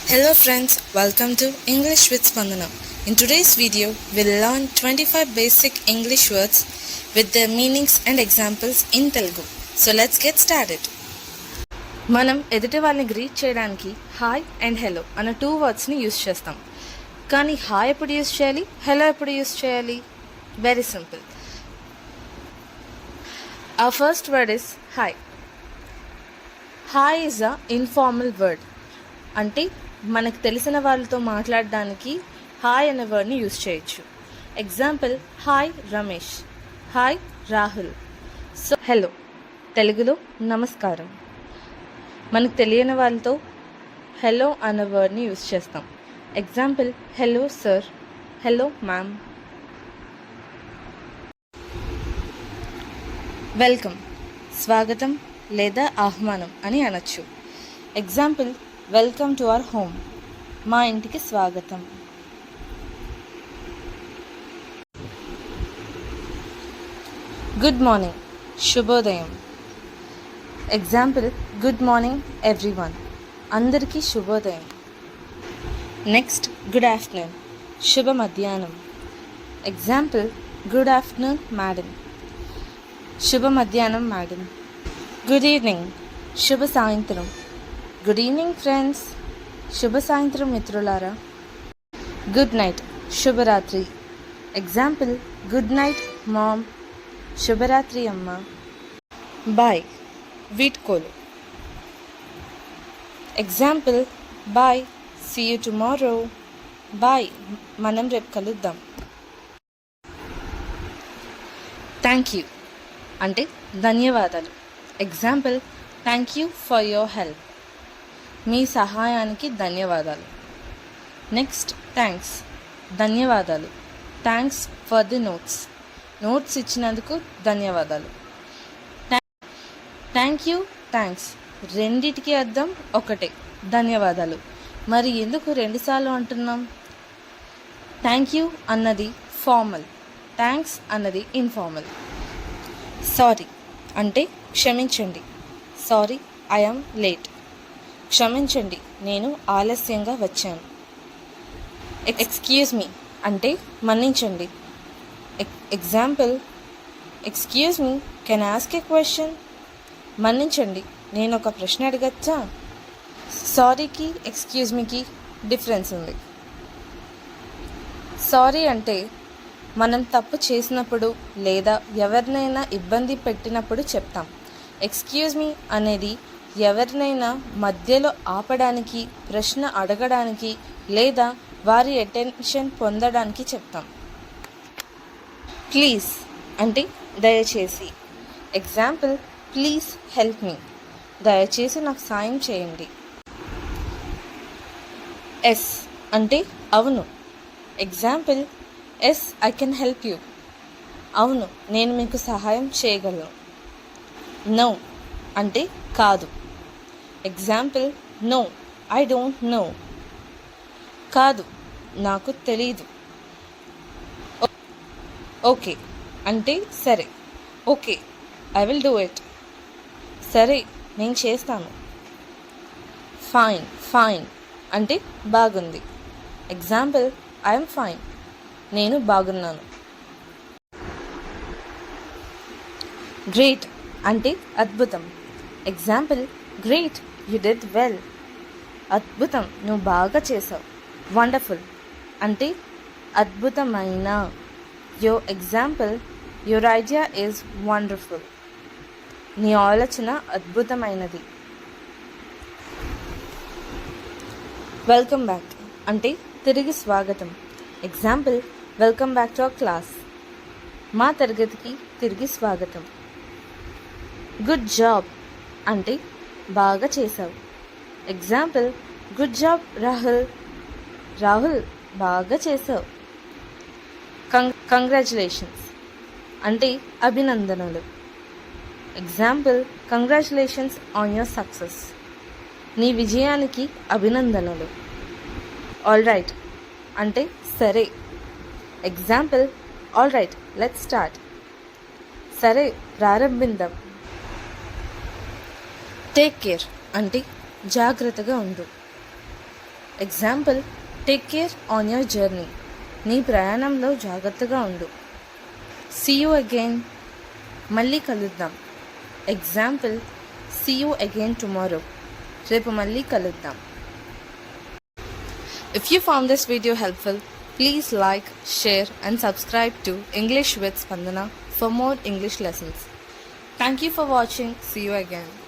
Hello friends, welcome to English with Spandana. In today's video, we'll learn 25 basic English words with their meanings and examples in Telugu. So let's get started. మనం ఎదుటి వాళ్ళని greet చేయడానికి hi and hello అన్న 2 వర్డ్స్ని use చేస్తాం. కానీ hi ఎప్పుడు use చేయాలి, hello ఎప్పుడు యూస్ చేయాలి? Very simple. Our first word is hi. Hi is a informal word. అంటే మనకు తెలిసిన వాళ్ళతో మాట్లాడడానికి హాయ్ అనే వర్డ్ని యూస్ చేయొచ్చు. Example, hi Ramesh, hi Rahul. So hello తెలుగులో నమస్కారం. మనకు తెలియని వాళ్ళతో హలో అనే వర్డ్ని యూస్ చేస్తాం. Example, hello sir, hello ma'am. Welcome స్వాగతం లేదా ఆహ్వానం అని అనొచ్చు. Example, welcome to our home, మా ఇంటికి స్వాగతం. గుడ్ మార్నింగ్, శుభోదయం. ఎగ్జాంపుల్, గుడ్ మార్నింగ్ ఎవ్రీవన్, అందరికీ శుభోదయం. నెక్స్ట్, గుడ్ ఆఫ్టర్నూన్, శుభ మధ్యాహ్నం. ఎగ్జాంపుల్, గుడ్ ఆఫ్టర్నూన్ మేడం, శుభ మధ్యాహ్నం మేడం. గుడ్ ఈవినింగ్, శుభ సాయంత్రం. గుడ్ ఈవినింగ్ ఫ్రెండ్స్, శుభ సాయంత్రం మిత్రులారా. గుడ్ నైట్, శుభరాత్రి. ఎగ్జాంపుల్, గుడ్ నైట్ మామ్, శుభరాత్రి అమ్మ. బాయ్, వీడ్కోలు. Example, bye, see you tomorrow, bye, మనం రేపు కలుద్దాం. థ్యాంక్ యూ అంటే ధన్యవాదాలు. Example, thank you for your help, మీ సహాయానికి ధన్యవాదాలు. నెక్స్ట్, థ్యాంక్స్, ధన్యవాదాలు. Thanks for the notes, notes ఇచ్చినందుకు ధన్యవాదాలు. థ్యాంక్ యూ, థ్యాంక్స్ రెండిటికి అర్థం ఒకటే, ధన్యవాదాలు. మరి ఎందుకు రెండుసార్లు అంటున్నాం? థ్యాంక్ యూ అన్నది ఫార్మల్, థ్యాంక్స్ అన్నది ఇన్ఫార్మల్. సారీ అంటే క్షమించండి, సారీ ఐ యామ్ లేట్, క్షమించండి నేను ఆలస్యంగా వచ్చాను. ఎక్స్క్యూజ్ మీ అంటే మన్నించండి. Example, excuse me, can ask a question, మన్నించండి నేను ఒక ప్రశ్న అడగచ్చా? సారీకి ఎక్స్క్యూజ్ మీకి డిఫరెన్స్ ఉంది. సారీ అంటే మనం తప్పు చేసినప్పుడు లేదా ఎవరినైనా ఇబ్బంది పెట్టినప్పుడు చెప్తాం. ఎక్స్క్యూజ్ మీ అనేది ఎవరినైనా మధ్యలో ఆపడానికి, ప్రశ్న అడగడానికి లేదా వారి అటెన్షన్ పొందడానికి చెప్తాం. ప్లీజ్ అంటే దయచేసి. ఎగ్జాంపుల్, ప్లీజ్ హెల్ప్ మీ, దయచేసి నాకు సాయం చేయండి. ఎస్ అంటే అవును. Example, yes I can help you, అవును నేను మీకు సహాయం చేయగలను. నో అంటే కాదు. Example, no I don't know, కాదు నాకు తెలీదు. ఓకే అంటే సరే, okay I will do it, సరే నేను చేస్తాను. ఫైన్, ఫైన్ అంటే బాగుంది. ఎగ్జాంపుల్, ఐఎమ్ ఫైన్, నేను బాగున్నాను. గ్రేట్ అంటే అద్భుతం. Example, great you did well, అద్భుతం నువ్వు బాగా చేసావు. వండర్ఫుల్ అంటే అద్భుతమైన. Example, your idea is wonderful, నీ ఆలోచన అద్భుతమైనది. వెల్కమ్ బ్యాక్ అంటే తిరిగి స్వాగతం. Example, welcome back to our class, మా తరగతికి తిరిగి స్వాగతం. గుడ్ జాబ్ అంటే బాగా చేసావు. Example, good job Rahul, Rahul బాగా చేసావు. కంగ్రాచులేషన్స్ అంటే అభినందనలు. Example, congratulations on your success, నీ విజయానికి అభినందనలు. ఆల్ రైట్ అంటే సరే. Example, all right let's start, సరే ప్రారంభిద్దాం. టేక్ కేర్ అంటే జాగ్రత్తగా ఉండు. Example, take care on your journey. నీ ప్రయాణంలో జాగ్రత్తగా ఉండు. See you again. మళ్ళీ కలుద్దాం. Example, see you again tomorrow. రేపు మళ్ళీ కలుద్దాం. If you found this video helpful, please like, share and subscribe to English with Spandana for more English lessons. Thank you for watching. See you again.